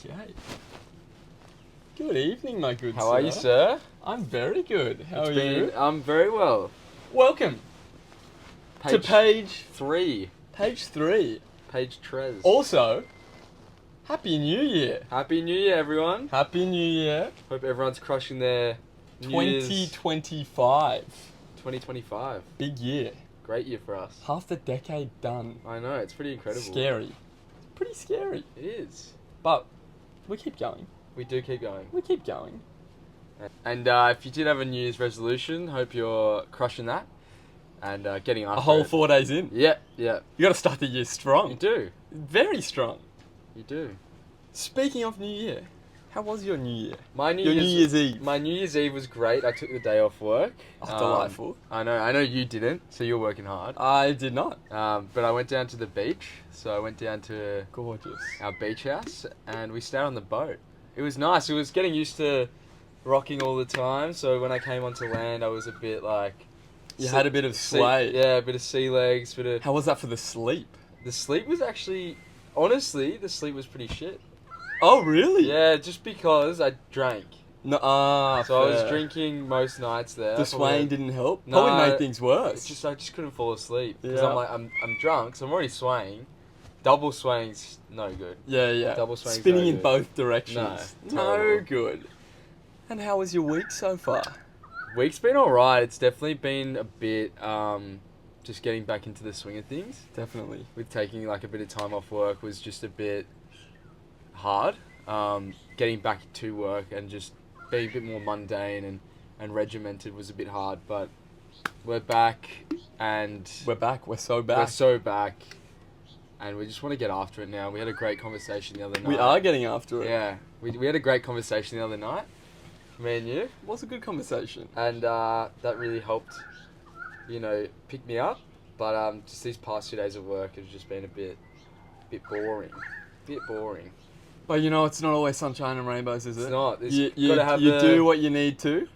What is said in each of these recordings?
Okay. Good evening, my good sir. How are you, sir? I'm very good. How are you? I'm very well. Welcome to page 3. Page 3. Page Trez. Also, Happy New Year. Happy New Year, everyone. Happy New Year. Hope everyone's crushing their New Year's 2025. 2025. Big year. Great year for us. Half the decade done. I know, it's pretty incredible. Scary. It's pretty scary. It is. But we keep going. We do keep going. We keep going. And if you did have a New Year's resolution, hope you're crushing that and getting after A whole it. 4 days in. Yeah, yeah. You got to start the year strong. You do. Very strong. You do. Speaking of New Year, how was your New Year? New Year's Eve. My New Year's Eve was great. I took the day off work. Oh, delightful. I know you didn't, so you're working hard. I did not. But I went down to the beach. So I went down to Gorgeous. our beach house and we stayed on the boat. It was nice. It was getting used to rocking all the time. So when I came onto land, I was a bit like... You had a bit of sway. Yeah, a bit of sea legs. How was that for the sleep? The sleep was actually... Honestly, the sleep was pretty shit. Oh, really? Yeah, just because I drank. No, So I was drinking most nights there. The swaying didn't help? No, Probably made things worse. I just couldn't fall asleep. Because Yeah. I'm drunk, so I'm already swaying. Double swaying's no good. Yeah. Double swaying's Spinning no in good. both directions. No, No terrible. good. And how was your week so far? Week's been alright. It's definitely been a bit just getting back into the swing of things. Definitely. With taking like a bit of time off work was just a bit hard. Getting back to work and just being a bit more mundane and regimented was a bit hard, but we're back and We're back. We're so back. we're so back and we just want to get after it now. We had a great conversation the other night. We are getting after it. Yeah, we had a great conversation the other night, me and you, It was a good conversation. and that really helped, pick me up. But just these past 2 days of work have just been a bit boring. But it's not always sunshine and rainbows, is it? It's not. You gotta have do what you need to.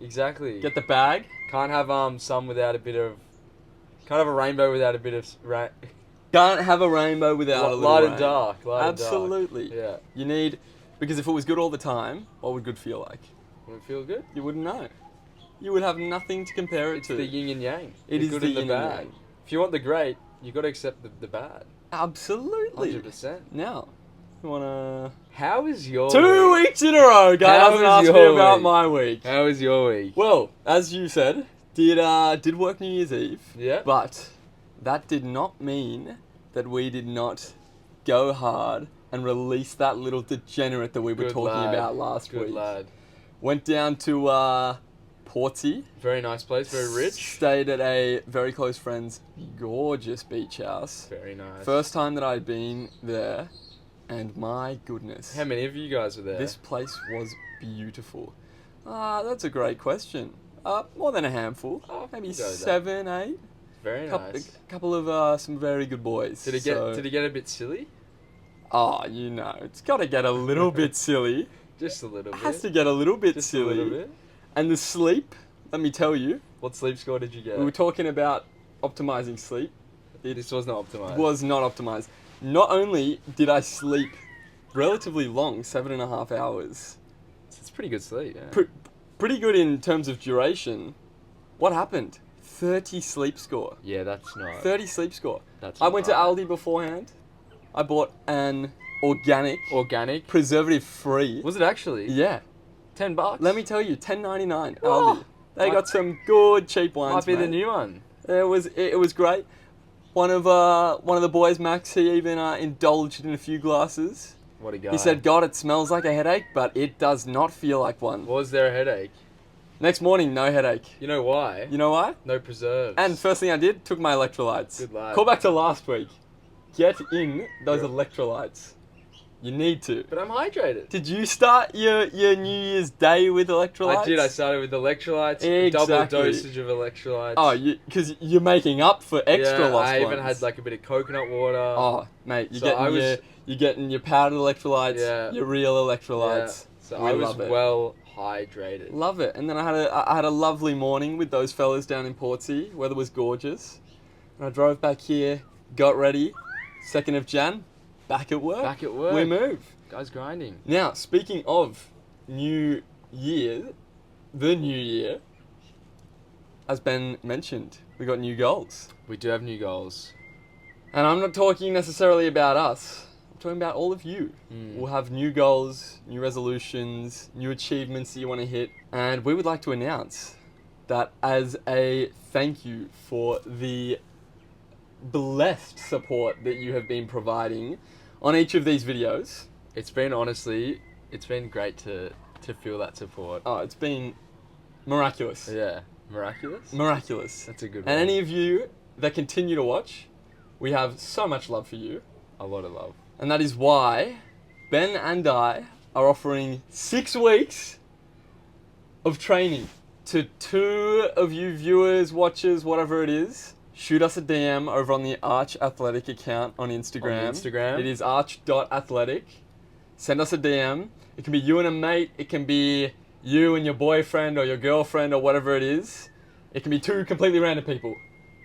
Exactly. Get the bag. Can't have sun without a bit of. Can't have a rainbow without a bit of Can't have a rainbow without a little light rain. and dark. Light Absolutely. And dark. You need, because if it was good all the time, what would good feel like? Yeah. Would it feel good? You wouldn't know. You would have nothing to compare it It's to. the yin and yang. It is good the and the yin and bad. yang. If you want the great, you got to accept the bad. Absolutely. 100%. Now, you wanna... How is your 2 week? weeks in a row, guy How hasn't was asked me your about week? my week. How was your week? Well, as you said, did work New Year's Eve. Yeah. But that did not mean that we did not go hard and release that little degenerate that we were Good talking lad. about last Good week. lad. Went down to Portsea. Very nice place. Very rich. Stayed at a very close friend's gorgeous beach house. Very nice. First time that I'd been there, and my goodness. How many of you guys were there? This place was beautiful. That's a great question. More than a handful. Oh, Maybe we'll go with that. 7, 8. Very nice. A couple of some very good boys. Did it get a bit silly? Oh, it's got to get a little bit silly. Just a little It bit. has to get a little bit Just silly. a little bit. And the sleep, let me tell you, What sleep score did you get? we were talking about optimizing sleep. This was not optimized. It was not optimized. Not only did I sleep relatively long, 7.5 hours, It's pretty good sleep. Yeah. pretty good in terms of duration. What happened? 30 sleep score. Yeah, that's not. 30 sleep score. That's I went to not Aldi beforehand. I bought an organic. preservative free. Was it actually? Yeah. $10. Let me tell you, $10.99 Oh. Aldi. They Might- got some good cheap wines. Might be the mate. new one. It was great. One of the boys, Max, he even indulged in a few glasses. What a guy. He said, "God, it smells like a headache, but it does not feel like one." Was there a headache? Next morning, no headache. You know why? You know why? No preserves. And first thing I did, took my electrolytes. Good lad. Call back to last week. Get in those Yeah. electrolytes. You need to. But I'm hydrated. Did you start your New Year's day with electrolytes? I did. I started with electrolytes. Exactly. Double dosage of electrolytes. Oh, because you're making up for extra yeah, lost I even ones. had like a bit of coconut water. Oh, mate, So I you're getting your powdered electrolytes, Yeah. your real electrolytes. So We I was love it. well hydrated. Love it. And then I had a lovely morning with those fellas down in Portsea. Weather was gorgeous. And I drove back here, got ready. 2nd of Jan, back at work. Back at work. We move. Guys grinding. Now, speaking of New Year, the New Year, as Ben mentioned, we got new goals. We do have new goals. And I'm not talking necessarily about us. I'm talking about all of you. Mm. We'll have new goals, new resolutions, new achievements that you want to hit. And we would like to announce that as a thank you for the blessed support that you have been providing on each of these videos. It's been great to feel that support. Oh, it's been miraculous. Yeah. Miraculous? Miraculous. That's a good one. And any of you that continue to watch, we have so much love for you. A lot of love. And that is why Ben and I are offering 6 weeks of training to 2 of you viewers, watchers, whatever it is. Shoot us a DM over on the Arch Athletic account on Instagram. On Instagram. It is arch.athletic. Send us a DM. It can be you and a mate. It can be you and your boyfriend or your girlfriend or whatever it is. It can be 2 completely random people.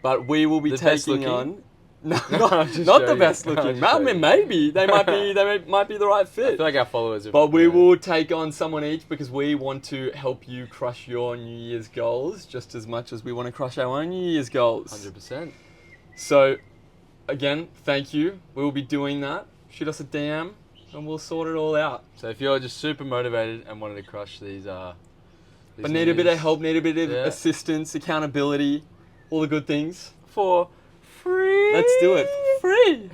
But we will be The best taking looking? on... No, I'm not just the joking. best I'm looking. just I mean, joking. maybe. They might be the right I fit. feel like our followers are... But we will take on someone each because we want to help you crush your New Year's goals just as much as we want to crush our own New Year's goals. 100%. So, again, thank you. We will be doing that. Shoot us a DM and we'll sort it all out. So if you're just super motivated and wanted to crush these But need a bit of help, need a bit of assistance, accountability, all the good things. for free. Let's do it. Free.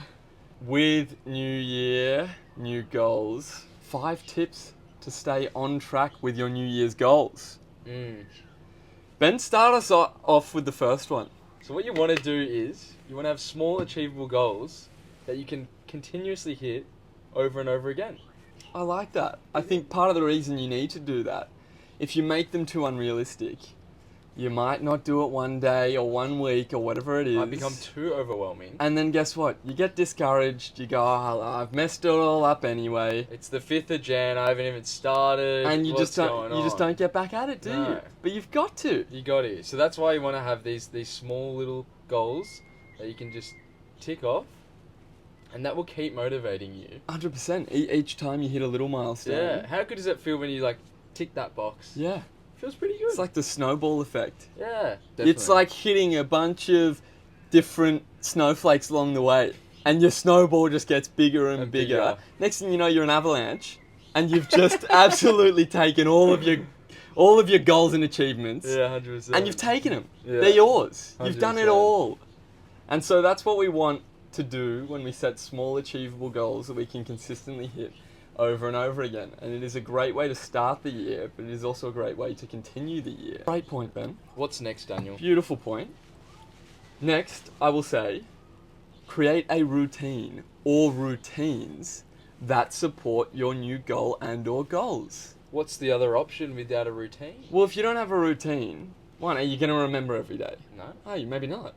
With New Year, new goals. 5 tips to stay on track with your New Year's goals. Ben, start us off with the first one. So what you want to do is you want to have small achievable goals that you can continuously hit over and over again. I like that. I think part of the reason you need to do that, if you make them too unrealistic, you might not do it one day or 1 week or whatever it is. It might become too overwhelming. And then guess what? You get discouraged. You go, oh, I've messed it all up anyway. It's the 5th of Jan. I haven't even started. And you What's just going don't on? get back at it, do you? No. But you've got to. You got it. So that's why you want to have these small little goals that you can just tick off, and that will keep motivating you. 100%. Each time you hit a little milestone. Yeah. How good does it feel when you like tick that box? Yeah. Feels pretty good. It's like the snowball effect. Yeah. It's like hitting a bunch of different snowflakes along the way, and your snowball just gets bigger and bigger. Next thing you know, you're an avalanche, and you've just absolutely taken all of your goals and achievements. Yeah, 100%. And you've taken them. Yeah. They're yours. You've done it 100%. all. And so that's what we want to do when we set small achievable goals that we can consistently hit over and over again. And it is a great way to start the year, but it is also a great way to continue the year. Great point, Ben. What's next, Daniel? Beautiful point. Next, I will say, create a routine or routines that support your new goal and or goals. What's the other option without a routine? Well, if you don't have a routine, one, are you going to remember every day? No. Oh, maybe not.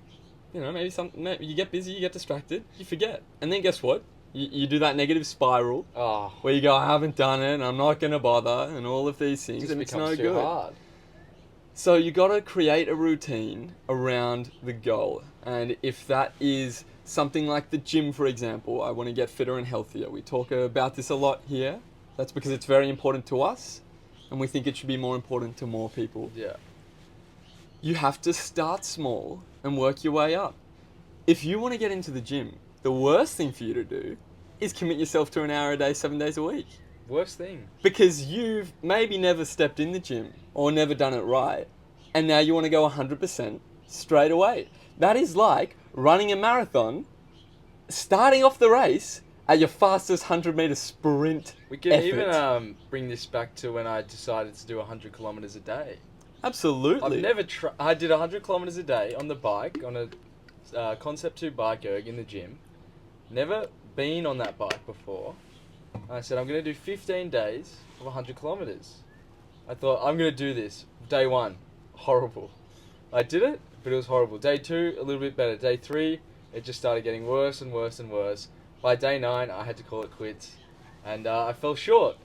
You know, maybe you get busy, you get distracted, you forget. And then guess what? You do that negative spiral Oh, where you go, I haven't done it, and I'm not going to bother, and all of these things, it just and it's becomes no too good. hard. So you got to create a routine around the goal. And if that is something like the gym, for example, I want to get fitter and healthier. We talk about this a lot here. That's because it's very important to us, and we think it should be more important to more people. Yeah. You have to start small and work your way up. If you want to get into the gym, the worst thing for you to do is commit yourself to an hour a day, 7 days a week. Worst thing. Because you've maybe never stepped in the gym or never done it right, and now you want to go 100% straight away. That is like running a marathon, starting off the race at your fastest 100-meter sprint We can effort. even bring this back to when I decided to do 100 kilometers a day. Absolutely. I've never I did 100 kilometers a day on the bike, on a Concept 2 bike erg in the gym. Never been on that bike before. I said, I'm going to do 15 days of 100 kilometers. I thought, I'm going to do this. Day 1, horrible. I did it, but it was horrible. Day 2, a little bit better. Day 3, it just started getting worse and worse and worse. By day 9, I had to call it quits. And I fell short.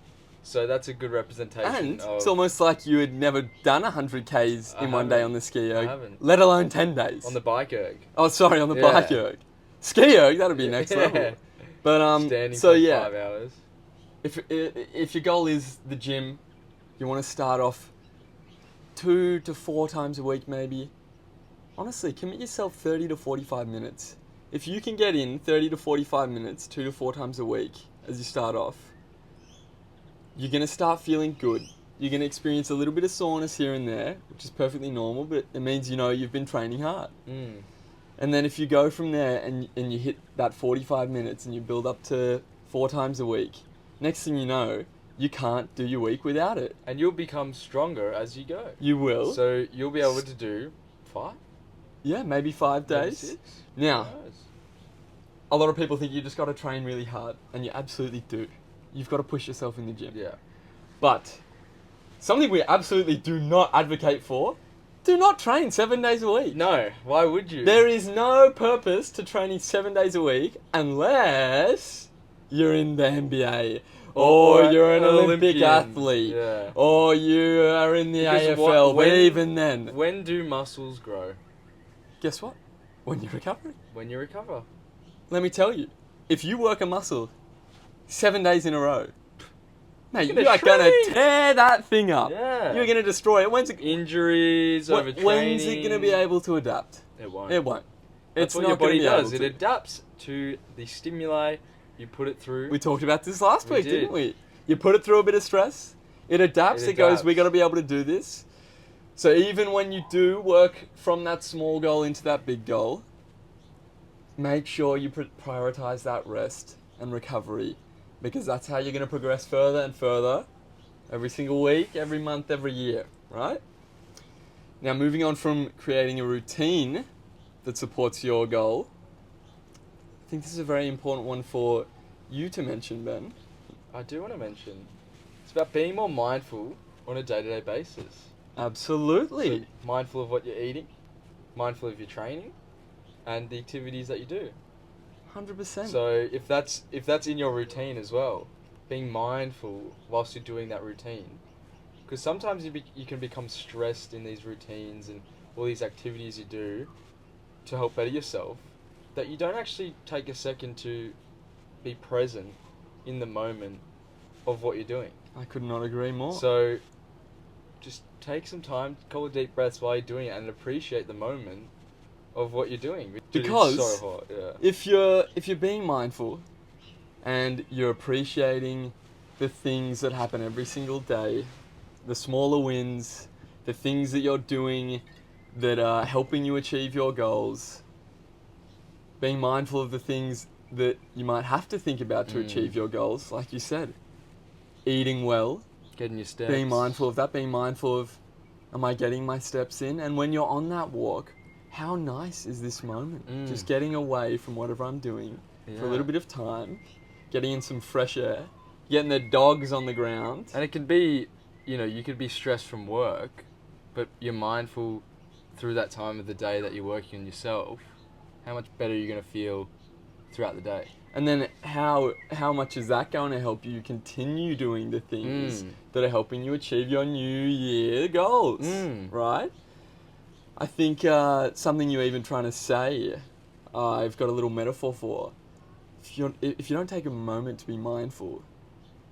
So that's a good representation And of... it's almost like you had never done 100 Ks in one day haven't. on the ski I erg, haven't. let alone 10 days. on the bike erg. Oh, sorry, on the Yeah. bike erg. Ski erg, that'd be next level. But Standing so for yeah, 5 hours. if your goal is the gym, you want to start off 2 to 4 times a week maybe. Honestly, commit yourself 30 to 45 minutes. If you can get in 30 to 45 minutes 2 to 4 times a week as you start off, you're going to start feeling good. You're going to experience a little bit of soreness here and there, which is perfectly normal, but it means you know you've been training hard. And then if you go from there and you hit that 45 minutes and you build up to 4 times a week, next thing you know, you can't do your week without it. And you'll become stronger as you go. You will. So you'll be able to do 5? Yeah, maybe 5 Maybe days. 6? Now, Who knows? a lot of people think you just got to train really hard, and you absolutely do. You've got to push yourself in the gym. Yeah. But something we absolutely do not advocate for, do not train 7 days a week. No, why would you? There is no purpose to training 7 days a week unless you're in the NBA or you're an Olympic Olympian. athlete Yeah. or you are in the Because AFL. But when- even then, When do muscles grow? guess what? When you're recovering. When you recover. Let me tell you, if you work a muscle 7 days in a row, mate, You're you are gonna going to shrink. tear that thing up. Yeah. You're going to destroy it. When's it Injuries, overtraining. When's it going to be able to adapt? It won't. It won't. That's It's what not your gonna body be does. able It to. adapts to the stimuli you put it through. We talked about this last We week, did. didn't we? You put it through a bit of stress, it adapts, It it goes, adapts. we got to be able to do this. So even when you do work from that small goal into that big goal, make sure you prioritize that rest and recovery, because that's how you're going to progress further and further every single week, every month, every year, right? Now, moving on from creating a routine that supports your goal, I think this is a very important one for you to mention, Ben. I do want to mention. It's about being more mindful on a day-to-day basis. Absolutely. So mindful of what you're eating, mindful of your training, and the activities that you do. 100%. So if that's in your routine as well, being mindful whilst you're doing that routine, because sometimes you can become stressed in these routines and all these activities you do to help better yourself, that you don't actually take a second to be present in the moment of what you're doing. I could not agree more. So just take some time, couple of deep breaths while you're doing it, and appreciate the moment of what you're doing. Dude, Because it's so hot, yeah. if you're being mindful and you're appreciating the things that happen every single day, the smaller wins, the things that you're doing that are helping you achieve your goals, being mindful of the things that you might have to think about to achieve your goals, like you said, eating well, Getting your steps. being mindful of that, being mindful of, am I getting my steps in? And when you're on that walk, how nice is this moment? Just getting away from whatever I'm doing for a little bit of time, getting in some fresh air, getting the dogs on the ground. And it can be, you could be stressed from work, but you're mindful through that time of the day that you're working on yourself, how much better you're going to feel throughout the day. And then how much is that going to help you continue doing the things that are helping you achieve your New Year goals, right? I think something you're even trying to say, I've got a little metaphor for. If you don't take a moment to be mindful,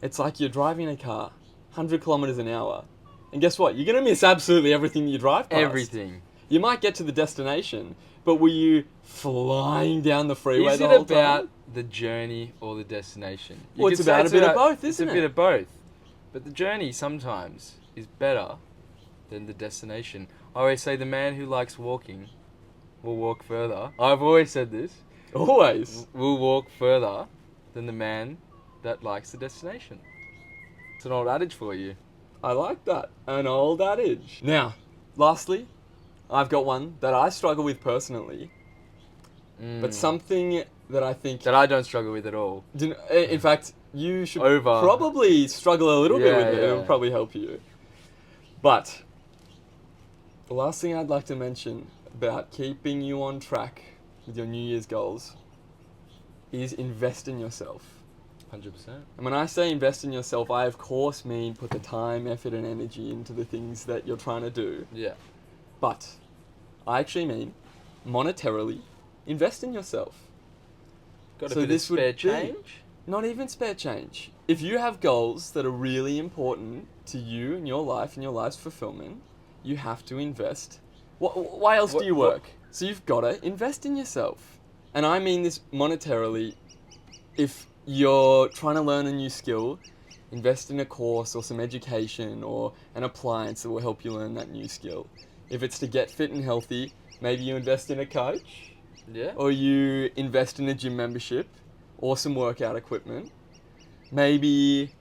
it's like you're driving a car, 100 kilometers an hour, and guess what? You're going to miss absolutely everything you drive past. Everything. You might get to the destination, but were you flying down the freeway Is the it whole about time? the journey or the destination? You Well, it's could say about a bit of both, It's isn't a bit it? of both. But the journey sometimes is better than the destination. I always say the man who likes walking will walk further. I've always said this. Always. Will walk further than the man that likes the destination. It's an old adage for you. I like that. An old adage. Now, lastly, I've got one that I struggle with personally, but something that I think... That I don't struggle with at all. In fact, you should Over. probably struggle a little bit with it. Yeah. It'll probably help you. But the last thing I'd like to mention about keeping you on track with your New Year's goals is invest in yourself. 100%. And when I say invest in yourself, I of course mean put the time, effort, and energy into the things that you're trying to do. Yeah. But I actually mean monetarily invest in yourself. Got a So bit of this would spare be- change. Not even spare change. If you have goals that are really important to you and your life and your life's fulfillment, you have to invest. Why else do you work? So you've got to invest in yourself. And I mean this monetarily. If you're trying to learn a new skill, invest in a course or some education or an appliance that will help you learn that new skill. If it's to get fit and healthy, maybe you invest in a coach, Yeah. or you invest in a gym membership or some workout equipment. Maybe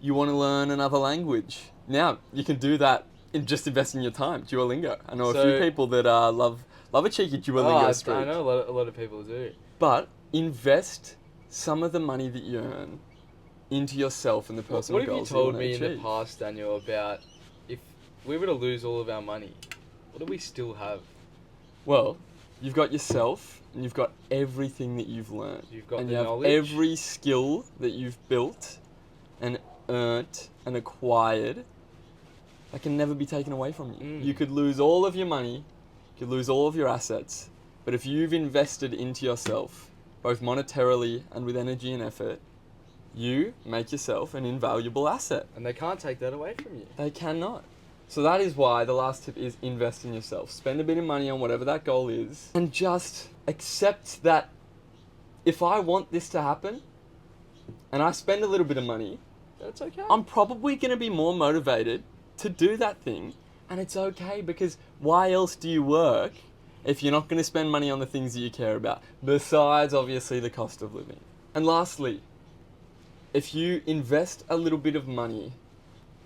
you want to learn another language. Now, you can do that in just investing your time. Duolingo. I know a few So- people that love a cheeky Duolingo streak. I know a lot of people do. But invest some of the money that you earn into yourself and the personal What have you goals told that me you in want to the achieve. past, Daniel, about if we were to lose all of our money, what do we still have? Well, you've got yourself and you've got everything that you've learned. You've got and the you have knowledge. every skill that you've built and earned and acquired that can never be taken away from you. Mm. You could lose all of your money, you could lose all of your assets, but if you've invested into yourself, both monetarily and with energy and effort, you make yourself an invaluable asset. And they can't take that away from you. They cannot. So that is why the last tip is invest in yourself. Spend a bit of money on whatever that goal is and just accept that if I want this to happen and I spend a little bit of money, That's okay. I'm probably going to be more motivated to do that thing. And it's okay, because why else do you work if you're not going to spend money on the things that you care about, besides obviously the cost of living? And lastly, if you invest a little bit of money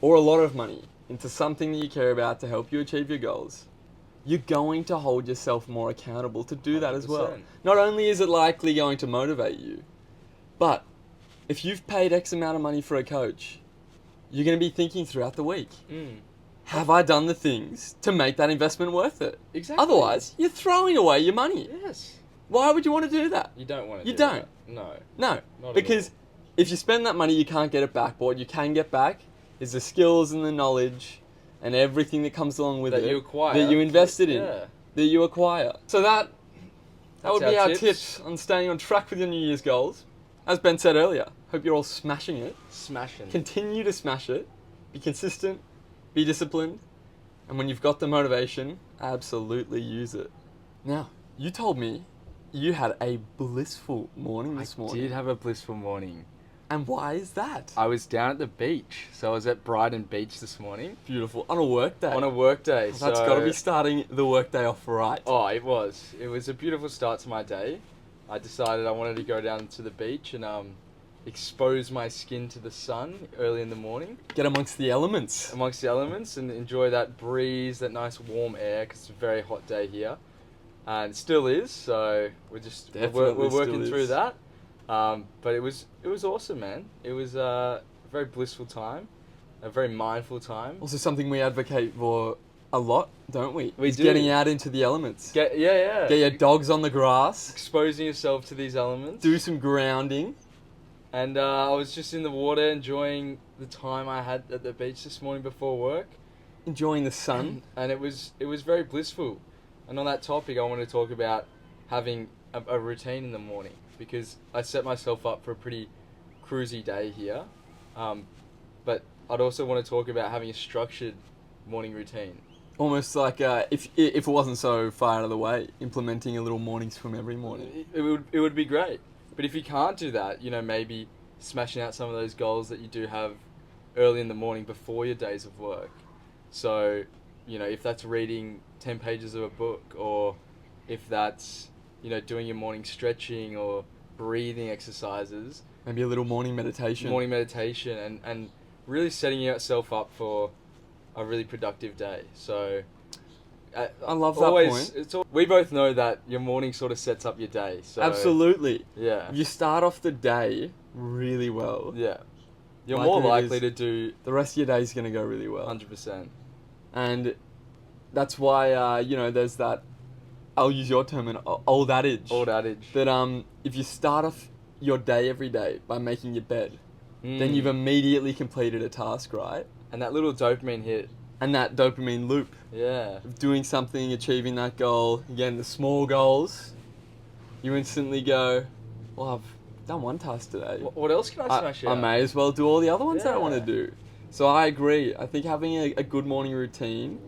or a lot of money into something that you care about to help you achieve your goals, you're going to hold yourself more accountable to do that as well. 100%. Not only is it likely going to motivate you, but if you've paid X amount of money for a coach, you're going to be thinking throughout the week, have I done the things to make that investment worth it? Exactly. Otherwise, you're throwing away your money. Yes. Why would you want to do that? You don't want to. You don't. That. No. No, Not because at if you spend that money, you can't get it back. But what you can get back is the skills and the knowledge and everything that comes along with That it you acquire. that you invested in, Yeah. that you acquire. So that would That's be our our tips on staying on track with your New Year's goals. As Ben said earlier, hope you're all smashing it. Smashing. Continue to smash it. Be consistent. Be disciplined. And when you've got the motivation, absolutely use it. Now, you told me you had a blissful morning this morning. I did have a blissful morning. And why is that? I was down at the beach, so I was at Brighton Beach this morning Beautiful. On a work day. on a work day. That's got to be starting the work day off right. Oh, it was. It was a beautiful start to my day. I decided I wanted to go down to the beach and expose my skin to the sun early in the morning, Get amongst the elements. amongst the elements, and enjoy that breeze, that nice warm air, because it's a very hot day here, and it still is. So we're Definitely working still through is. that. But it was awesome, man. It was a very blissful time, a very mindful time. Also something we advocate for a lot, don't we? We Is do. getting out into the elements. Get Get your dogs on the grass. exposing yourself to these elements. Do some grounding. And I was just in the water enjoying the time I had at the beach this morning before work. Enjoying the sun. And it was very blissful. And on that topic, I want to talk about having a routine in the morning, because I set myself up for a pretty cruisy day here. But I'd also want to talk about having a structured morning routine. Almost like if it wasn't so far out of the way, implementing a little morning swim every morning. It would be great. But if you can't do that, maybe smashing out some of those goals that you do have early in the morning before your days of work. So, if that's reading 10 pages of a book, or if that's, doing your morning stretching or breathing exercises. Maybe a little morning meditation. Morning meditation and really setting yourself up for a really productive day. So I love that point. We both know that your morning sort of sets up your day. So Absolutely. Yeah. If you start off the day really well, Yeah. You're Like more it is. likely to do the rest of your day is going to go really well. 100%. And that's why, there's that, I'll use your term, an old adage. Old adage. That if you start off your day every day by making your bed, then Mm. you've immediately completed a task, right? And that little dopamine hit. And that dopamine loop Yeah. of doing something, achieving that goal, again, the small goals, you instantly go, well, I've done one task today. What else can I smash I out? may as well do all the other ones that I want to Yeah. do. So I agree. I think having a good morning routine,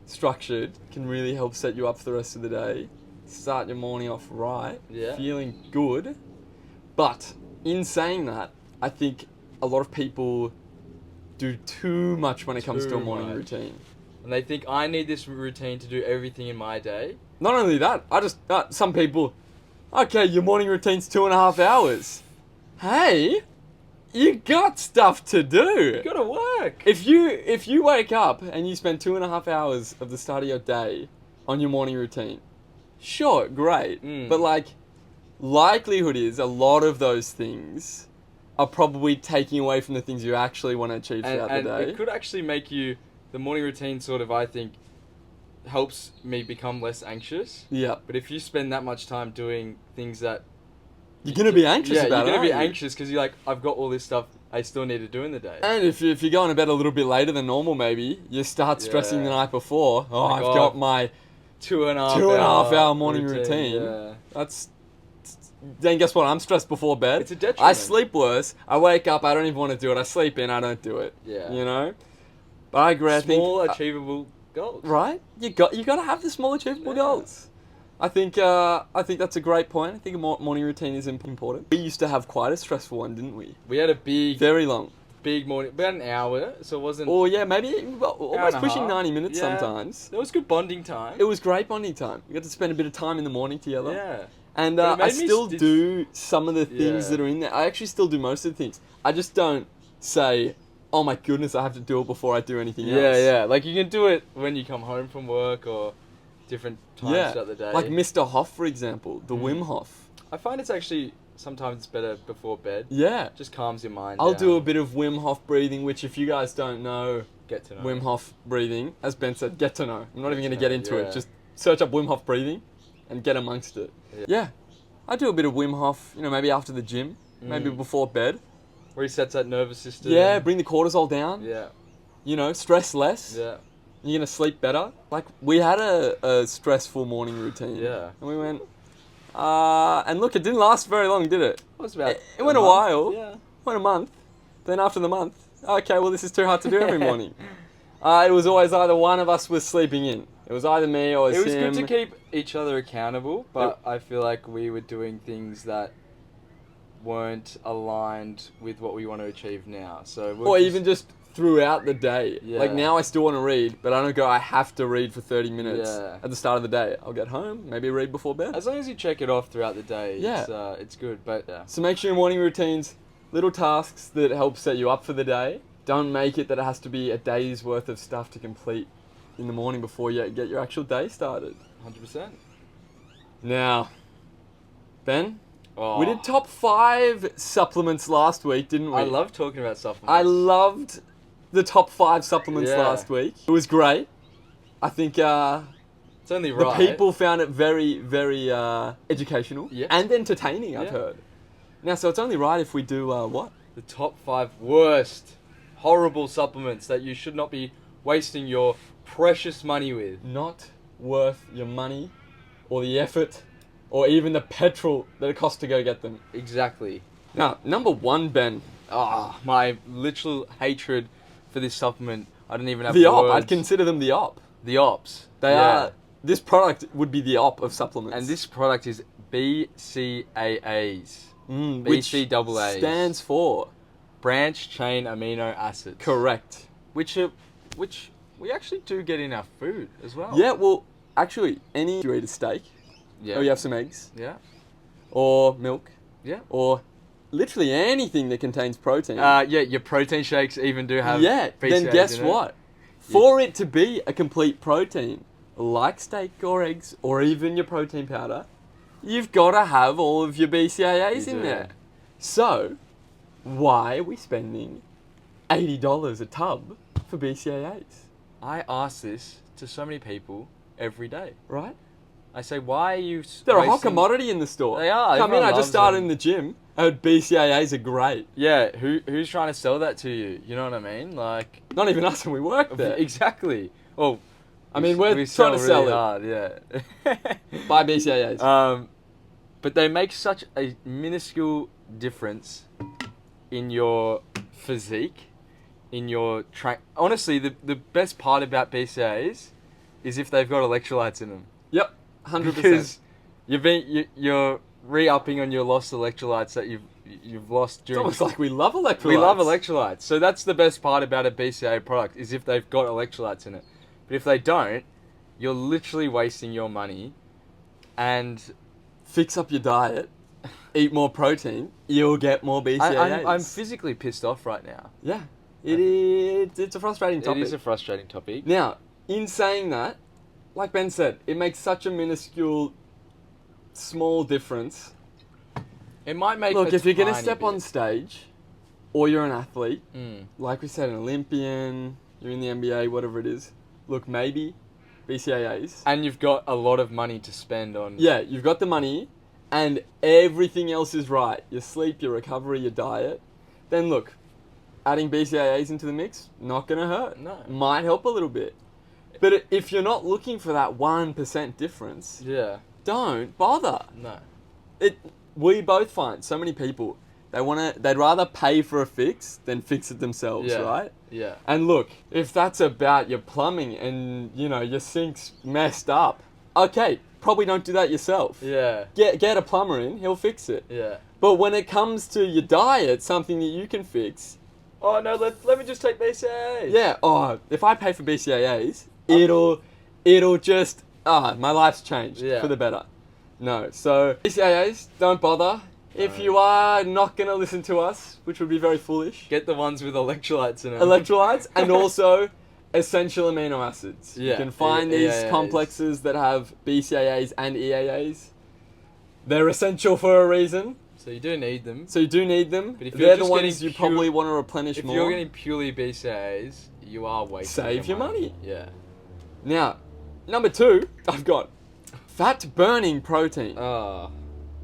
structured, can really help set you up for the rest of the day. Start your morning off right, Yeah. feeling good. But in saying that, I think a lot of people do too much when it comes to a Too morning much. routine. And they think I need this routine to do everything in my day. Not only that, some people, okay, your morning routine's 2.5 hours. Hey, you got stuff to do. You gotta work. If you wake up and you spend 2.5 hours of the start of your day on your morning routine, sure, great. Mm. But like, likelihood is a lot of those things are probably taking away from the things you actually want to achieve throughout And the day. it could actually make you, the morning routine sort of, I think, helps me become less anxious. Yeah, But if you spend that much time doing things that... you're gonna be anxious about it. you're going to be aren't you? anxious because you're like, I've got all this stuff I still need to do in the day. And if you're going to bed a little bit later than normal, maybe you start stressing the Yeah. night before. Oh, my I've God. got my 2.5 hour morning routine. Yeah. That's then guess what? I'm stressed before bed. It's a detriment. I sleep worse. I wake up. I don't even want to do it. I sleep in. I don't do it. Yeah. You know. But I agree. Small, I think, achievable goals. right? You got to have the small achievable Yeah. goals. I think that's a great point. I think a morning routine is important. We used to have quite a stressful one, didn't we? We had a big Very long. morning, about an hour, so it wasn't... Or yeah, maybe almost and a pushing half. 90 minutes Yeah. sometimes. There was good bonding time. It was great bonding time. We got to spend a bit of time in the morning together. Yeah. And But it made I me still do some of the things Yeah. that are in there. I actually still do most of the things. I just don't say, oh my goodness, I have to do it before I do anything else. Yeah. Like, you can do it when you come home from work or different times throughout the day. Like Mr. Hoff, for example, the Wim Hof. I find it's actually, sometimes it's better before bed. Yeah. Just calms your mind I'll down. do a bit of Wim Hof breathing, which if you guys don't know Get to know. Wim Hof breathing, as Ben said, get to know. I'm not even going to to get know, into yeah. it. Just search up Wim Hof breathing and get amongst it. Yeah. I do a bit of Wim Hof, maybe after the gym, maybe before bed. Resets that nervous system. Yeah, bring the cortisol down. Yeah. Stress less. Yeah. You're going to sleep better. Like, we had a stressful morning routine. Yeah. And we went, and look, it didn't last very long, did it? It was about It went a month. while. Yeah. Went a month. Then after the month, okay, well, this is too hard to do every morning. It was always either one of us was sleeping in. It was either me or It was him. good to keep each other accountable, but I feel like we were doing things that weren't aligned with what we want to achieve now. So Or even just throughout the day. Yeah. Like now I still want to read, but I don't go, I have to read for 30 minutes Yeah. at the start of the day. I'll get home, maybe read before bed. as long as you check it off throughout the day, Yeah. it's good. But So make sure your morning routines, little tasks that help set you up for the day. Don't make it that it has to be a day's worth of stuff to complete in the morning before you get your actual day started. 100%. Now, Ben, Oh, we did top 5 supplements last week, didn't we? I love talking about supplements. I loved the top 5 supplements Yeah. last week. It was great. I think It's only the right. people found it very, very educational Yeah. and entertaining, I've Yeah. heard. Now, so it's only right if we do what? The top 5 worst, horrible supplements that you should not be wasting your precious money with. Not worth your money or the effort or even the petrol that it costs to go get them. Exactly. Now, number 1, Ben. My literal hatred for this supplement. I don't even have The op. words. I'd consider them the op. The ops. They Yeah. are. This product would be the op of supplements. And this product is BCAAs. which BCAAs. stands for Branch chain amino acids. correct. Which we actually do get in our food as well. Yeah, well, actually, you eat a steak, Yeah. or you have some eggs, Yeah. or milk, Yeah. or literally anything that contains protein. Yeah, your protein shakes even do have then BCAAs guess in it. what? For it to be a complete protein, like steak or eggs, or even your protein powder, you've got to have all of your BCAAs You in do. there. So, why are we spending $80 a tub for BCAAs? I ask this to so many people every day. Right? I say, why are you They're a hot wasting- commodity in the store. They are. Come in, Everyone I just loves started them. in the gym. I heard BCAAs are great. Yeah, who's trying to sell that to you? You know what I mean? Like, Not even us when we work there. exactly. Well, I mean, we're trying to sell really it. hard, yeah. Buy BCAAs. but they make such a minuscule difference in your physique, in your honestly, the best part about BCAAs is if they've got electrolytes in them. Yep, 100%. Because you're re-upping on your lost electrolytes that you've lost It's during. almost like we love electrolytes. We love electrolytes. So that's the best part about a BCAA product, is if they've got electrolytes in it. But if they don't, you're literally wasting your money. And Fix up your diet, eat more protein, you'll get more BCAAs. I'm physically pissed off right now. Yeah, it's a frustrating topic. It is a frustrating topic. Now, in saying that, like Ben said, it makes such a minuscule, small difference. It might make Look, a if you're going to tiny step bit. on stage, or you're an athlete, Mm. like we said, an Olympian, you're in the NBA, whatever it is, look, maybe BCAAs. And you've got a lot of money to spend on. Yeah, you've got the money, and everything else is right. Your sleep, your recovery, your diet. Then look, adding BCAAs into the mix, not going to hurt. No. Might help a little bit. But if you're not looking for that 1% difference, Yeah. don't bother. No. We both find so many people, they'd rather pay for a fix than fix it themselves, Yeah. right? Yeah. And look, if that's about your plumbing and, your sink's messed up, okay, probably don't do that yourself. Yeah. Get a plumber in, he'll fix it. Yeah. But when it comes to your diet, something that you can fix, Oh no, let me just take BCAAs. yeah, if I pay for BCAAs, it'll just, my life's changed Yeah. for the better. No, so BCAAs, don't bother. If No. you are not going to listen to us, which would be very foolish, Get the ones with electrolytes in them. electrolytes and also essential amino acids. You Yeah, can find E- these EAAs. complexes that have BCAAs and EAAs. They're essential for a reason, So you do need them. so you do need them. But if you're They're the just ones getting you pure- probably want to replenish If more. you're getting purely BCAAs, you are wasting Save your money. Yeah. Now, number 2, I've got fat burning protein.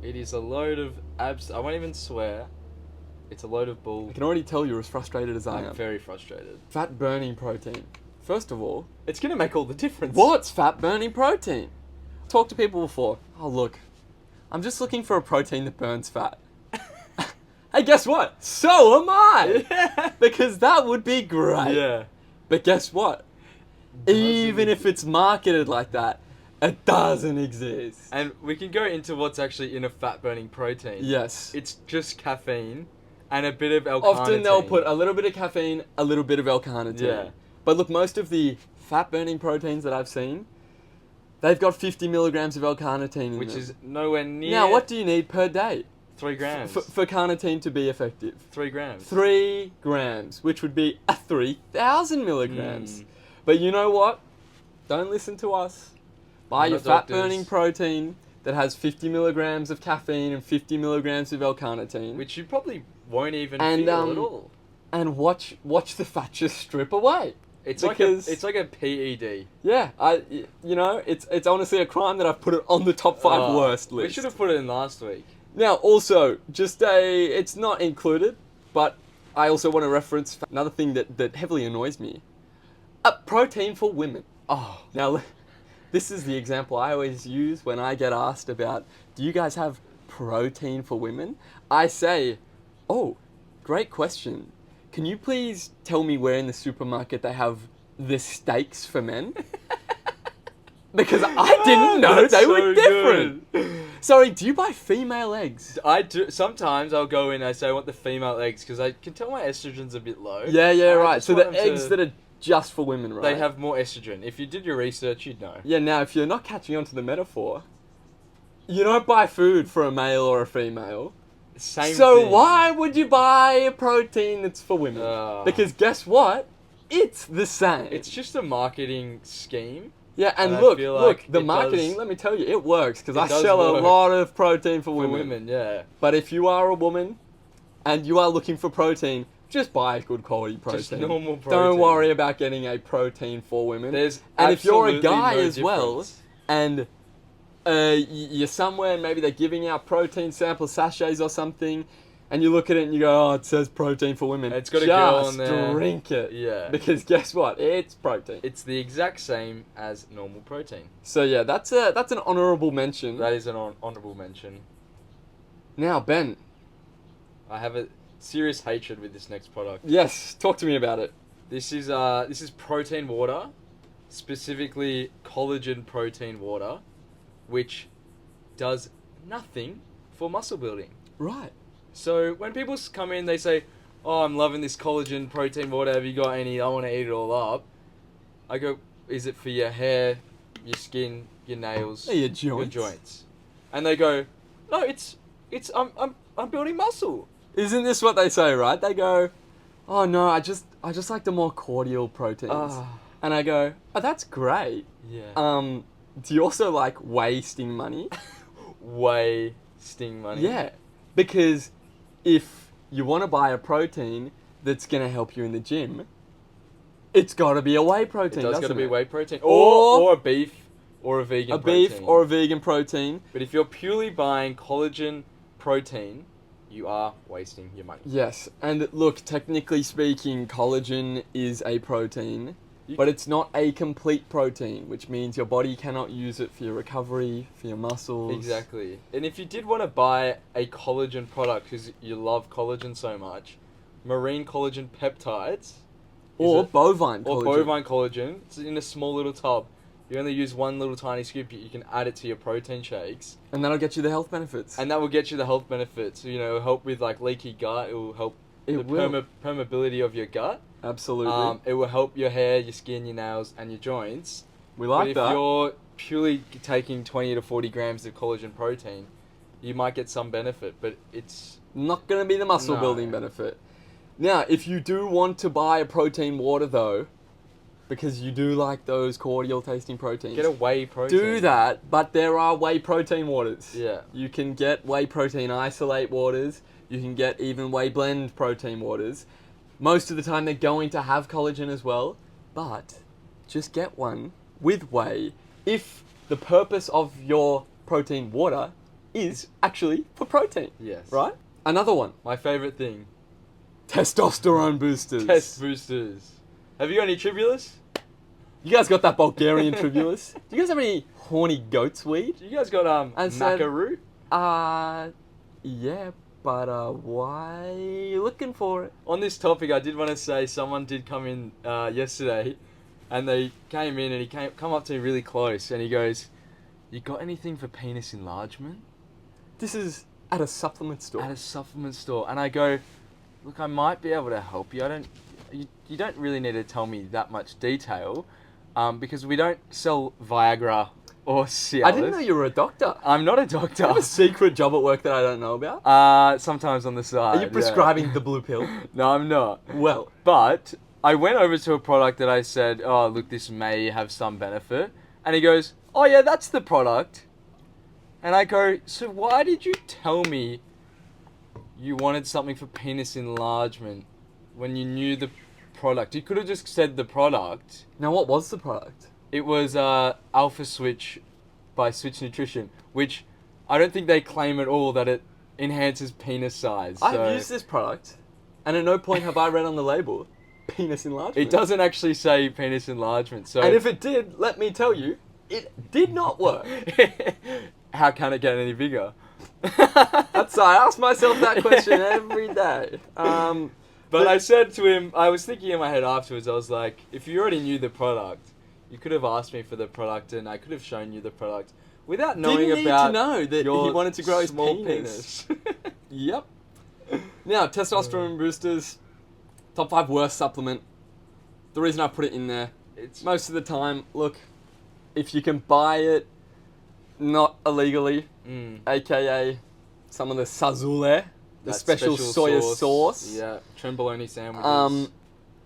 It is a load of I won't even swear. It's a load of bull. I can already tell you're as frustrated as I I'm am. very frustrated. Fat burning protein. First of all, It's gonna make all the difference. what's fat burning protein? Talk to people before. Oh, look, I'm just looking for a protein that burns fat. Hey, guess what? So am I! Yeah. Because that would be great. Yeah. But guess what? Even if it's marketed like that, it doesn't exist. And we can go into what's actually in a fat burning protein. Yes. It's just caffeine and a bit of L-carnitine. Often they'll put a little bit of caffeine, a little bit of L-carnitine. Yeah. But look, most of the fat-burning proteins that I've seen, they've got 50 milligrams of L-carnitine in which them. is nowhere near. Now, what do you need per day 3 grams. for carnitine to be effective? 3 grams. 3 grams, which would be 3,000 milligrams. Mm. But you know what? Don't listen to us. Buy We're your not doctors. fat-burning protein that has 50 milligrams of caffeine and 50 milligrams of L-carnitine. Which you probably won't even And, feel at all. and watch the fat just strip away. It's because- like a PED. Yeah, it's honestly a crime that I've put it on the top 5 Oh, worst list. We should have put it in last week. Now, also, it's not included, but I also want to reference another thing that heavily annoys me. Protein for women. Oh. Now, this is the example I always use when I get asked about, do you guys have protein for women? I say, oh, great question. Can you please tell me where in the supermarket they have the steaks for men? Because I didn't know That's they so were different. Sorry, do you buy female eggs? I do. Sometimes I'll go in and I say I want the female eggs because I can tell my estrogen's a bit low. Yeah, I right. just So want the them eggs to- that are just for women, right? They have more estrogen. If you did your research, you'd know. Yeah, now if you're not catching on to the metaphor, you don't buy food for a male or a female. Same So thing. why would you buy a protein that's for women? Because guess what? It's the same. It's just a marketing scheme. Yeah, and and I look, feel like the it marketing, does- let me tell you, it works because It I does sell a work. lot of protein for For women. women, yeah. But if you are a woman and you are looking for protein, just buy a good quality protein. Just normal Don't protein. worry about getting a protein for women. There's And if you're a absolutely guy no as well, difference. and you're somewhere and maybe they're giving out protein sample sachets or something, and you look at it and you go, oh, it says protein for women. It's got a girl on Just there. drink it. Yeah. Because guess what? It's protein. It's the exact same as normal protein. So yeah, that's an honourable mention. That is an honourable mention. Now, Ben. I have a serious hatred with this next product. Yes, talk to me about it. This is protein water, specifically collagen protein water, which does nothing for muscle building. Right. So when people come in, they say, "Oh, I'm loving this collagen protein water. Have you got any? I want to eat it all up." I go, "Is it for your hair, your skin, your nails, Your joints. your joints?" And they go, "No, it's I'm building muscle." Isn't this what they say, right? They go, "Oh no, I just like the more cordial proteins." Ah. And I go, "Oh, that's great. Yeah. Do you also like wasting money?" Wasting money. Yeah. Because if you want to buy a protein that's going to help you in the gym, it's got to be a whey protein, It does doesn't got to be it? whey protein. Or- Or a beef or a vegan A protein. beef or a vegan protein. But if you're purely buying collagen protein, you are wasting your money. Yes. And look, technically speaking, collagen is a protein, You- but it's not a complete protein, which means your body cannot use it for your recovery, for your muscles. Exactly. And if you did want to buy a collagen product because you love collagen so much, marine collagen peptides Or it- bovine or collagen. bovine collagen, it's in a small little tub. You only use one little tiny scoop. You can add it to your protein shakes, And that'll get you the health benefits. and that will get you the health benefits. You know, help with like leaky gut. It will help It the will. permeability of your gut. Absolutely. It will help your hair, your skin, your nails, and your joints. We But like if that. you're purely taking 20 to 40 grams of collagen protein, you might get some benefit, but it's... Not going to be the muscle No. building benefit. Now, if you do want to buy a protein water though, because you do like those cordial tasting proteins, Get a whey protein. do that, but there are whey protein waters. Yeah. You can get whey protein isolate waters, you can get even whey blend protein waters. Most of the time they're going to have collagen as well, but just get one with whey if the purpose of your protein water is actually for protein. Yes. Right? Another one. My favorite thing. Testosterone boosters. Test boosters. Have you got any tribulus? You guys got that Bulgarian tribulus? Do you guys have any horny goat's weed? You guys got And said- maca root? Yeah, but why are you looking for it? On this topic, I did want to say someone did come in yesterday, and they came in and he come up to me really close, and he goes, "You got anything for penis enlargement?" This is at a supplement store. At a supplement store, and I go, "Look, I might be able to help you. You don't really need to tell me that much detail, because we don't sell Viagra or Cialis." I didn't know you were a doctor. I'm not a Do you doctor. have a secret job at work that I don't know about? Sometimes on the side. Are you prescribing the blue pill? No, I'm not. Well, But I went over to a product that I said, "Oh, look, this may have some benefit," and he goes, "Oh yeah, that's the product." And I go, "So why did you tell me you wanted something for penis enlargement when you knew the product? You could have just said the product." now what was the product? It was Alpha Switch by Switch Nutrition, which I don't think they claim at all that it enhances penis size. I've so used this product, and at no point have I read on the label penis enlargement. It doesn't actually say penis enlargement. So And if it did, let me tell you, it did not work. how can it get any bigger? I ask myself that question every day. But I said to him, I was thinking in my head afterwards, I was like, if you already knew the product, you could have asked me for the product and I could have shown you the product without knowing Didn't need about to know that your he wanted to grow his small penis. penis. Yep. Now, testosterone boosters, top 5 worst supplement. The reason I put it in there, It's most of the time, look, if you can buy it not illegally, aka some of the sazule, the that special soya sauce, Yeah, trembolone sandwiches.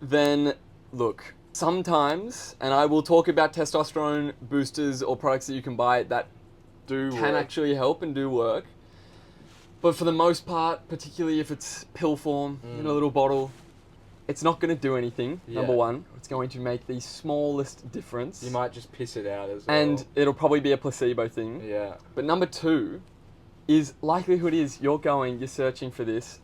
then look, sometimes, and I will talk about testosterone boosters or products that you can buy that do can work. actually help and do work. But for the most part, particularly if it's pill form in a little bottle, it's not going to do anything, number Yeah. one. It's going to make the smallest difference. You might just piss it out as well. And it'll probably be a placebo thing. yeah. But number two is likelihood is you're searching for this,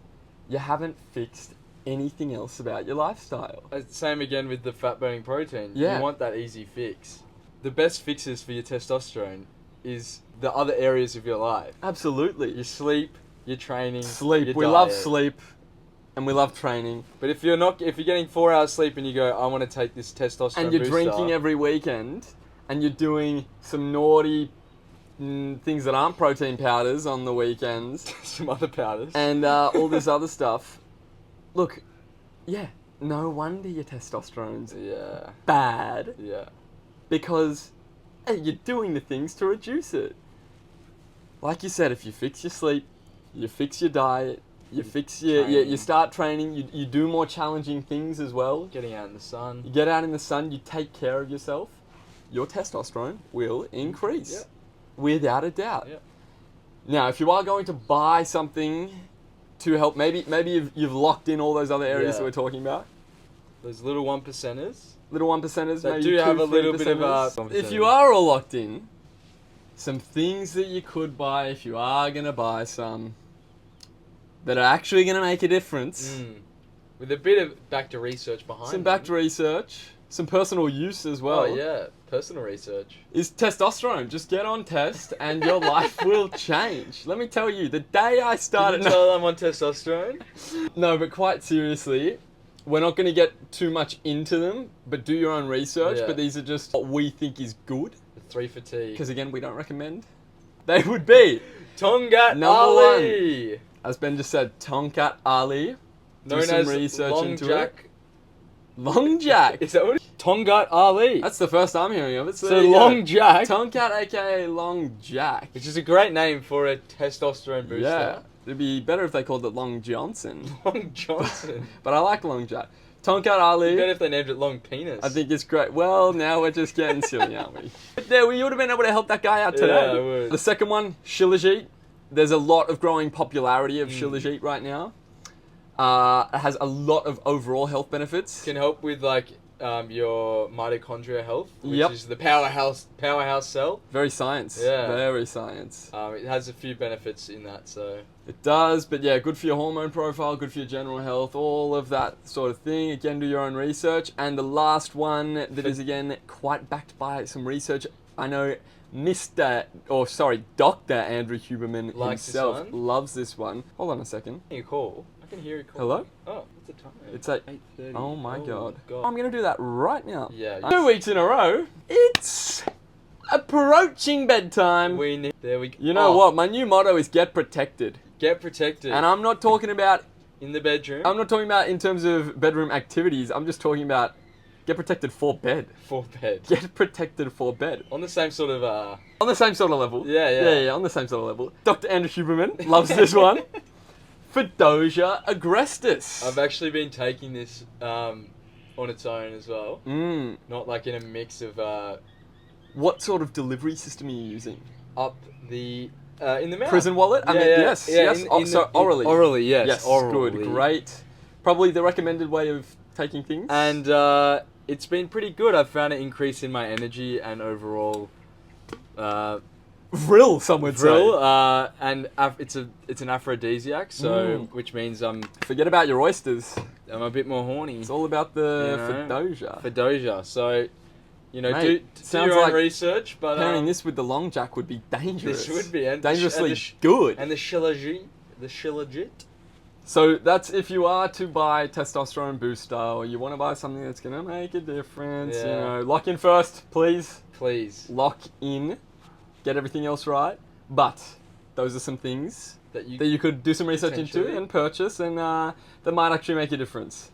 you haven't fixed anything else about your lifestyle. Same again with the fat burning protein. Yeah. You want that easy fix. The best fixes for your testosterone is the other areas of your life. Absolutely. Your sleep, your training, Sleep. your We love diet. sleep, and we love training. But if you're getting 4 hours sleep and you go, I want to take this testosterone And you're booster, drinking every weekend, and you're doing some naughty things that aren't protein powders on the weekends, some other powders, and all this other stuff. Look, yeah, no wonder your testosterone's yeah, bad, yeah, because hey, you're doing the things to reduce it. Like you said, if you fix your sleep, you fix your diet, you fix you Training. start training, you do more challenging things as well. getting out in the You sun. get out in the sun, you take care of yourself, your testosterone will increase. Yep. Without a doubt. Yep. Now, if you are going to buy something to help, maybe you've locked in all those other areas that Yeah. we're talking about. Those little 1%ers. Little 1%ers, That maybe do 2, have a little bit of, 3%ers. If 1%ers. you are all locked in, some things that you could buy if you are going to buy some that are actually going to make a difference. With a bit of back to research behind Some back them. to research, some personal use as well. Oh yeah, personal research. Is testosterone. Just get on test and your life will change. Let me tell you, the day I started... Did you tell I'm on testosterone? No, but quite seriously, we're not going to get too much into them, but do your own research. Yeah. But these are just what we think is good. The 3 for T. Because again, we don't recommend. They would be, Tongat Number Ali, as Ben just said, Tonkat Ali. Do known some as research Long into Jack. Long Jack. Is that what? Tongat Ali. That's the first I'm hearing of it. So, So there you go. Long Jack, Tonkat, aka Long Jack. which is a great name for a testosterone booster. Yeah. It'd be better if they called it Long Johnson. Long Johnson. But I like Long Jack. Tonkat Ali. Better if they named it Long Penis. I think it's great. Well, now we're just getting silly, aren't we? There, we would have been able to help that guy out today. Yeah, I would. The second one, Shilajit. There's a lot of growing popularity of Shilajit right now. It has a lot of overall health benefits. Can help with like your mitochondria health, which Yep. is the powerhouse cell. Very science. Yeah. Very science. It has a few benefits in that, so It does, but yeah, good for your hormone profile, good for your general health, all of that sort of thing. Again, do your own research. And the last one that is, again, quite backed by some research. I know Dr. Andrew Huberman Likes this himself one? loves this one. Hold on a second. you call. I can hear you call. Hello? Oh, what's the time? It's like, 8:30. oh my God. I'm going to do that right now. Yeah. 2 weeks in a row, it's approaching bedtime. There we go. You know what? My new motto is get protected. Get protected. And I'm not talking about in the bedroom. I'm not talking about in terms of bedroom activities. I'm just talking about get protected for bed. for bed. Get protected for bed. On the same sort of On the same sort of level. Yeah. on the same sort of level. Dr. Andrew Huberman loves this one. Fedosia agrestis. I've actually been taking this on its own as well. Not like in a mix of What sort of delivery system are you using? up the in the mouth. Prison wallet? I mean, yes. Orally. Orally, yes. Yes, orally. good, great. Probably the recommended way of taking things. And it's been pretty good. I've found an increase in my energy and overall Vril, some would vril. say. And it's an aphrodisiac, so which means Forget about your oysters. I'm a bit more horny. It's all about the You know, Fedosia. Fedosia. So, you know, Mate, do sounds your own like research, but Pairing this with the Long Jack would be dangerous. this would be dangerously and the good. And the Shilajit. So that's if you are to buy testosterone booster or you want to buy something that's going to make a difference. You Yeah. know, lock in first, please. Please. Lock in. Get everything else right. But those are some things That that you could do some research into Potentially. and purchase, and that might actually make a difference.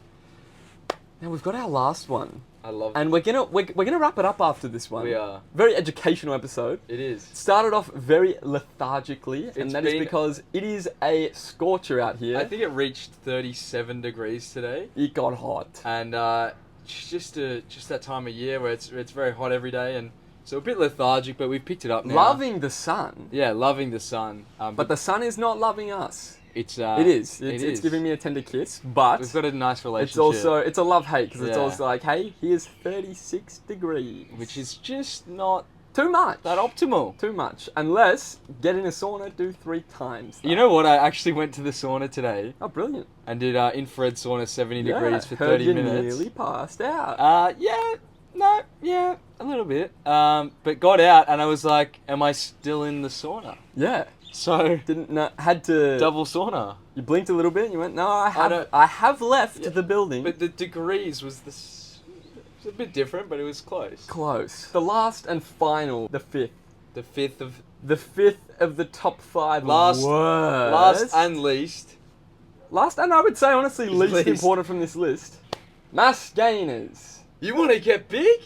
Now we've got our last one, I love and we're gonna wrap it up after this one. We are. Very educational episode. It is. Started off very lethargically, and It's that is been- because it is a scorcher out here. I think it reached 37 degrees today. It got hot. And it's just that time of year where it's very hot every day, and so a bit lethargic, but we've picked it up now. Loving the sun, Yeah, loving the sun. but the sun is not loving us. it's It is. It's giving me a tender kiss, but We've got a nice relationship. it's a love-hate because it's Yeah. also like, hey, here's 36 degrees, which is just not too much. that optimal. Too much. Unless get in a sauna, do 3 times. that. You know what? I actually went to the sauna today Oh, brilliant! and did infrared sauna 70 Yeah, degrees for heard 30 you minutes. nearly passed out. A little bit. But got out and I was like, am I still in the sauna? Yeah. So Didn't know, had to. double sauna. You blinked a little bit. And you went, no, I don't- have left Yeah, the building. But the degrees was it was a bit different, but it was close. Close. The last and final, the fifth. The fifth of The fifth of the top 5 Last- worst. last and least. Last and I would say honestly least Least. important from this list. Mass gainers. You want to get big?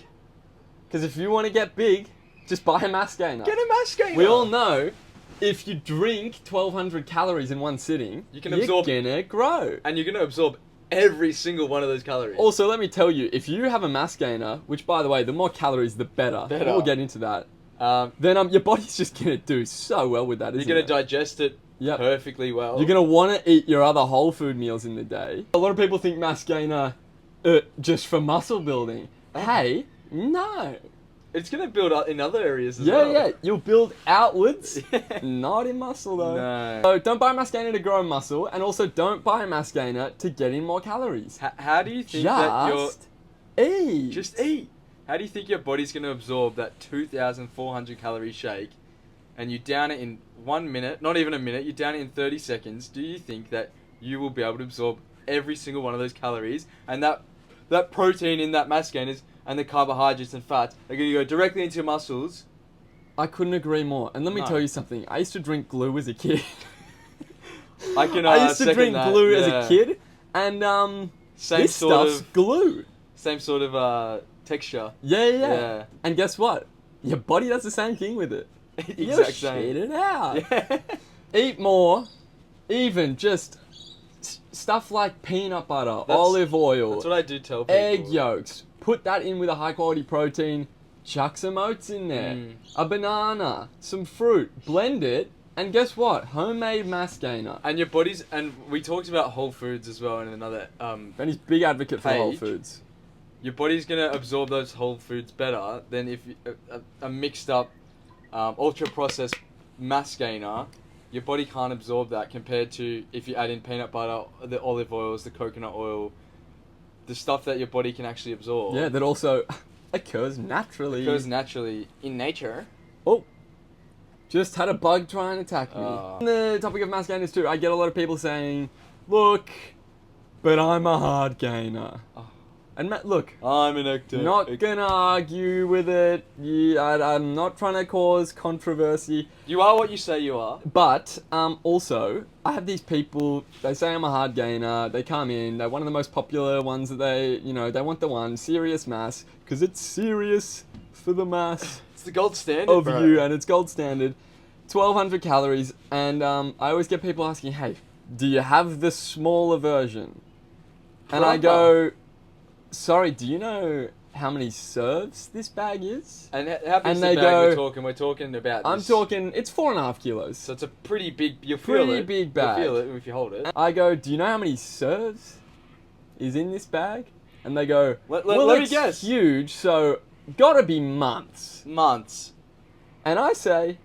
Because if you want to get big, just buy a mass gainer. Get a mass gainer. We all know if you drink 1,200 calories in one sitting, You can you're absorb- gonna grow. and you're gonna absorb every single one of those calories. Also, let me tell you, if you have a mass gainer, which by the way, the more calories, the better. Better. We'll get into that. Um, Then your body's just gonna do so well with that, you're isn't gonna it? digest it Yep. perfectly well. You're gonna want to eat your other whole food meals in the day. A lot of people think mass gainer just for muscle building. Hey, no. It's gonna build up in other areas as Yeah, well. yeah. You'll build outwards, Yeah. not in muscle though. No. So don't buy a mass gainer to grow muscle, and also don't buy a mass gainer to get in more calories. How do you think that your Just eat. just eat? How do you think your body's gonna absorb that 2,400 calorie shake, and you down it in 1 minute, not even a minute, you down it in 30 seconds? Do you think that you will be able to absorb every single one of those calories, and that protein in that mass gainers and the carbohydrates and fats are gonna go directly into your muscles? I couldn't agree more. And let me No. tell you something. I used to drink glue as a kid. I can. I used to second drink that, glue as yeah. a kid, and Same this sort stuff's of glue. same sort of texture. Yeah, yeah, yeah. Yeah. And guess what? Your body does the same thing with it. You Exact shit same. it out. Yeah. Eat more, even just stuff like peanut butter, olive oil, That's what I do tell people. egg yolks. Put that in with a high quality protein. Chuck some oats in there, a banana, some fruit, blend it, and guess what? Homemade mass gainer. And your body's, and we talked about whole foods as well in another. Benny's big advocate for Whole Page. Foods. Your body's gonna absorb those whole foods better than if a mixed up, ultra processed mass gainer. Your body can't absorb that compared to if you add in peanut butter, the olive oils, the coconut oil, the stuff that your body can actually absorb. Yeah, that also occurs naturally. Occurs naturally in nature. Oh, just had a bug try and attack me. Oh. On the topic of mass gainers too, I get a lot of people saying, look, but I'm a hard gainer. Oh. And look, I'm an actor. not gonna argue with it. I'm not trying to cause controversy. You are what you say you are. But also, I have these people, they say I'm a hard gainer, they come in, they're one of the most popular ones that they want the one, serious mass, because it's serious for the mass It's the gold standard, of bro. you, and it's gold standard. 1,200 calories, and I always get people asking, hey, do you have the smaller version? And I go, sorry, do you know how many serves this bag is? And how big And is they the bag go- we're talking? We're talking about I'm this. talking, it's 4.5 kilos. So it's a pretty big, you'll Pretty feel it. big bag. You'll feel it if you hold it. I go, do you know how many serves is in this bag? And they go, Let well, me it's guess. huge, so gotta be months. Months. And I say,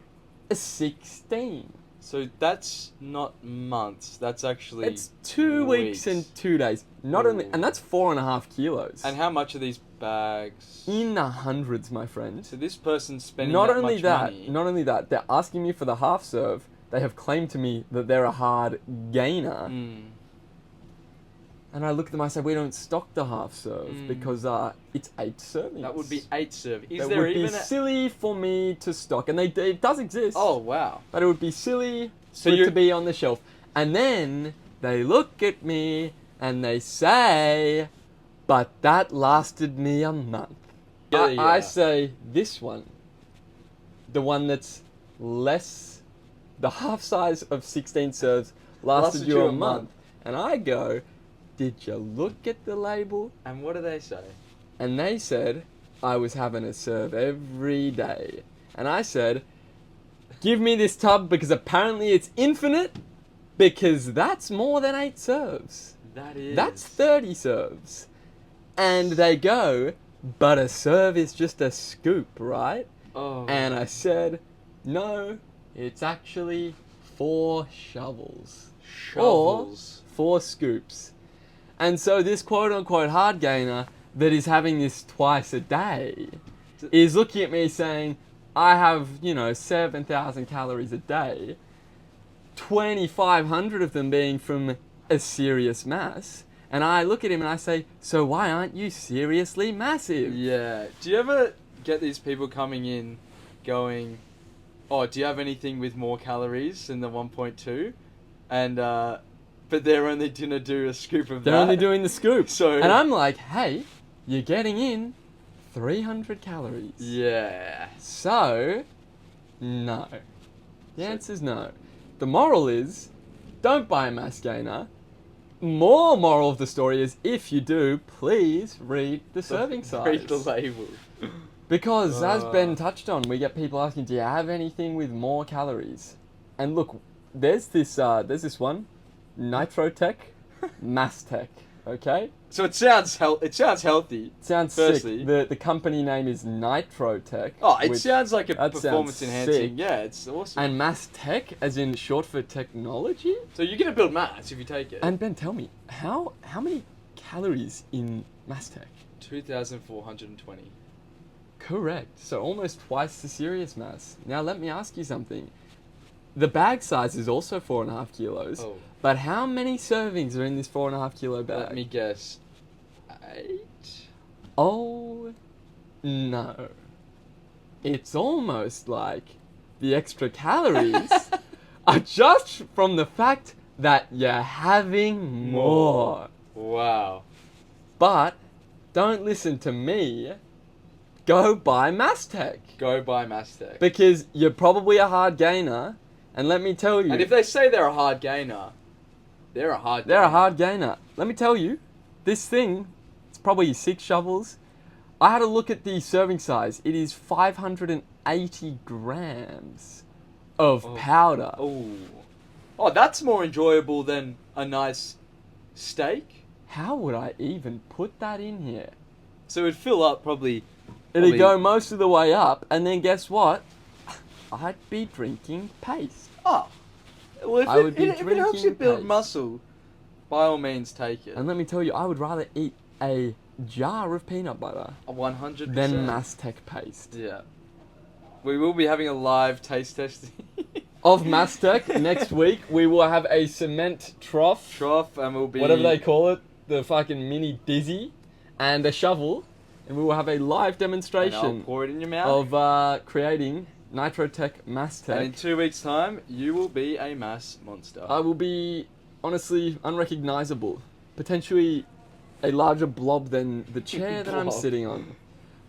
16. So that's not months. That's actually... It's 2 weeks and 2 days. Not only, Ooh. and that's 4.5 kilos. And how much are these bags? In the hundreds, my friend. So this person's spending Not that only much that, money. not only that, they're asking me for the half serve. They have claimed to me that they're a hard gainer. Mm. And I look at them, I say, we don't stock the half serve because it's 8 servings. That would be 8 serve. Is It there would even be a... silly for me to stock, and it does exist. Oh, wow. But it would be silly So for it you're- to be on the shelf. And then they look at me and they say, but that lasted me a month. Yeah. I say, this one, the one that's less, the half size of 16 serves, lasted you a month. And I go, did you look at the label? And what do they say? And they said, I was having a serve every day. And I said, give me this tub because apparently it's infinite, because that's more than 8 serves. That is... That's 30 serves. And they go, but a serve is just a scoop, right? Oh. And I said, no, it's actually 4 shovels. Shovels. Or 4 scoops. And so this quote-unquote hard gainer that is having this twice a day is looking at me saying, I have, 7,000 calories a day. 2,500 of them being from a serious mass. And I look at him and I say, so why aren't you seriously massive? Yeah. Do you ever get these people coming in going, oh, do you have anything with more calories than the 1.2? And, but they're only going to do a scoop of that. They're only doing the scoop. So, and I'm like, hey, you're getting in 300 calories. yeah. So, no. The answer's no. The moral is, don't buy a mass gainer. More moral of the story is, if you do, please read the serving size. Read the label. Because, as Ben touched on, we get people asking, do you have anything with more calories? And look, there's this one, Nitrotech, Mastech, okay? So it sounds healthy. It sounds Firstly. sick. The company name is Nitrotech. Oh, it which- sounds like a that performance sounds enhancing. sick. Yeah, it's awesome. And Mastech, as in short for technology? So you're going to build mass if you take it. And Ben, tell me, how many calories in Mastech? 2,420. Correct. So almost twice the serious mass. Now let me ask you something. The bag size is also 4.5 kilos. Oh. But how many servings are in this 4.5 kilo bag? Let me guess. 8? Oh, no. It's almost like the extra calories are just from the fact that you're having more. Wow. But don't listen to me. Go buy Mastech. Go buy Mastech. Because you're probably a hard gainer. And let me tell you. And if they say they're a hard gainer, they're a hard They're gainer. a hard gainer. Let me tell you, this thing, it's probably 6 shovels. I had a look at the serving size. It is 580 grams of powder. Oh, that's more enjoyable than a nice steak. How would I even put that in here? So it'd fill up probably. It'd go most of the way up, and then guess what? I'd be drinking paste. Oh. Well, if I would be if it helps you drinking build paste. muscle, by all means take it. And let me tell you, I would rather eat a jar of peanut butter 100%. than Mastech paste. Yeah. We will be having a live taste testing. Of Mastech, next week we will have a cement trough, And we'll be... whatever they call it, the fucking mini dizzy, and a shovel, and we will have a live And I'll demonstration pour it in your mouth. of creating Nitrotech Mastech. And in 2 weeks' time, you will be a mass monster. I will be, honestly, unrecognizable. Potentially a larger blob than the chair that I'm Blob. sitting on.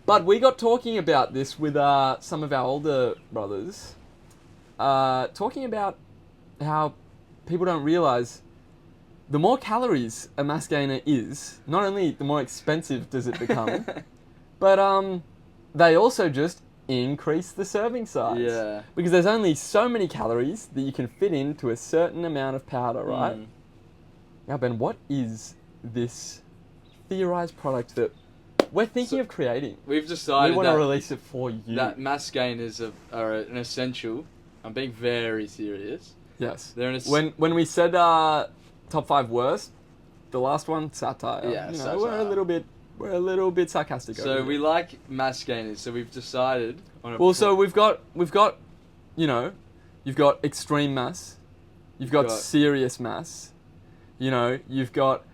But we got talking about this with some of our older brothers. Talking about how people don't realize the more calories a mass gainer is, not only the more expensive does it become, but they also just increase the serving size. Yeah. Because there's only so many calories that you can fit into a certain amount of powder, right? Mm. Now, Ben, what is this theorized product that we're thinking of creating? We've We decided want to that, release it for you. that mass gainers are an essential. I'm being very serious. Yes. They're an When we said top 5 worst, the last one satire. Yeah, you know, satire. we're a little bit sarcastic. So over we here. like mass gainers. So we've decided on a. Well, so we've got, you know, you've got extreme mass, you've got got- serious mass, you know, you've got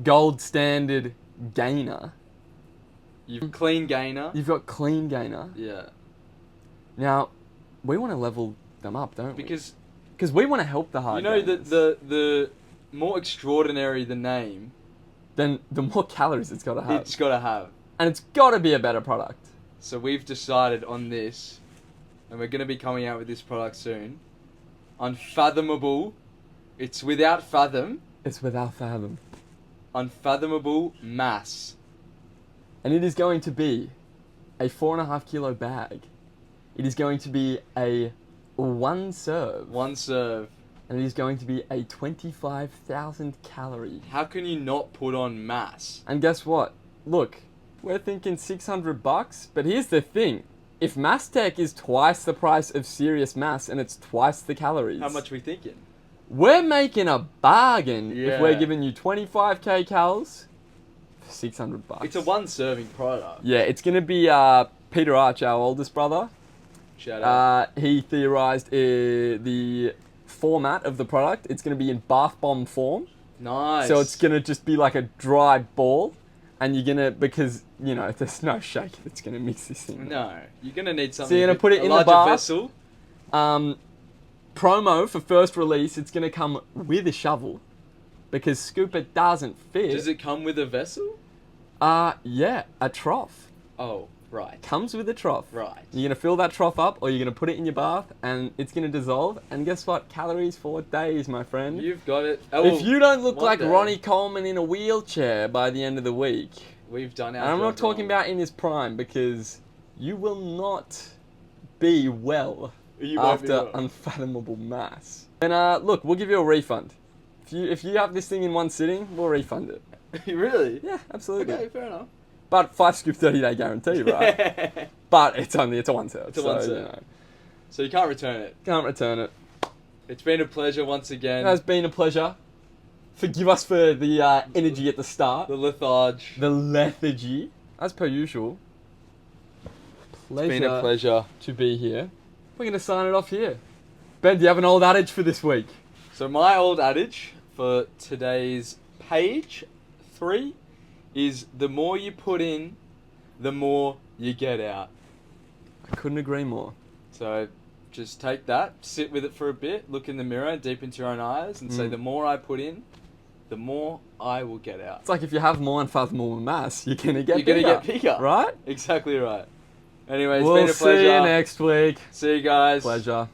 gold standard gainer, You've clean gainer. you've got clean gainer. Yeah. Now, we want to level them up, don't we? Because Because we want to help the hard you know gainers. the more extraordinary the name, Then the more calories it's got to have. it's got to have. And it's got to be a better product. So we've decided on this, and we're going to be coming out with this product soon. Unfathomable. It's without fathom. It's without fathom. Unfathomable mass. And it is going to be a 4.5 kilo bag. It is going to be a 1 serve. One serve. And it is going to be a 25,000 calorie. How can you not put on mass? And guess what? Look, we're thinking $600, but here's the thing. If Mastech is twice the price of serious mass and it's twice the calories, How much are we thinking? we're making a bargain if we're Yeah. giving you 25k calories for $600. It's a one serving product. Yeah, it's gonna be Peter Arch, our oldest brother. Shout out. He theorized the format of the product. It's going to be in bath bomb form. Nice. So it's going to just be like a dry ball. And you're going to, because, you know, there's no shake that's going to mix this thing. No, you're gonna need something. So you're going to put it in the larger bath. vessel. Promo for first release, it's going to come with a shovel. Because Scooper doesn't fit. Does it come with a vessel? Yeah, a trough. Oh, right. Comes with a trough. Right. You're going to fill that trough up, or you're going to put it in your bath, and it's going to dissolve. And guess what? Calories for days, my friend. You've got it. Oh, If you don't look one like day. Ronnie Coleman in a wheelchair by the end of the week, We've done our and I'm job not talking wrong. about in his prime, because you will not be well You won't be after well. unfathomable mass. And look, we'll give you a refund. If you have this thing in one sitting, we'll refund it. Really? Yeah, absolutely. Okay, fair enough. But 5 scoop 30-day guarantee, right? But it's a one serve. It's a one so, serve. You know, So you can't return it. can't return it. It's been a pleasure once again. It has been a pleasure. Forgive us for the energy at the start. The lethargy. The lethargy. As per usual. Pleasure It's been a pleasure. to be here. We're going to sign it off here. Ben, do you have an old adage for this week? So my old adage for today's page 3 is the more you put in, the more you get out. I couldn't agree more. So just take that, sit with it for a bit, look in the mirror, deep into your own eyes, and say, the more I put in, the more I will get out. It's like if you have more unfathomable mass, you're going to get You're bigger. going to get bigger. Right? Exactly right. Anyway, it's We'll been a pleasure. see you next week. See you guys. Pleasure.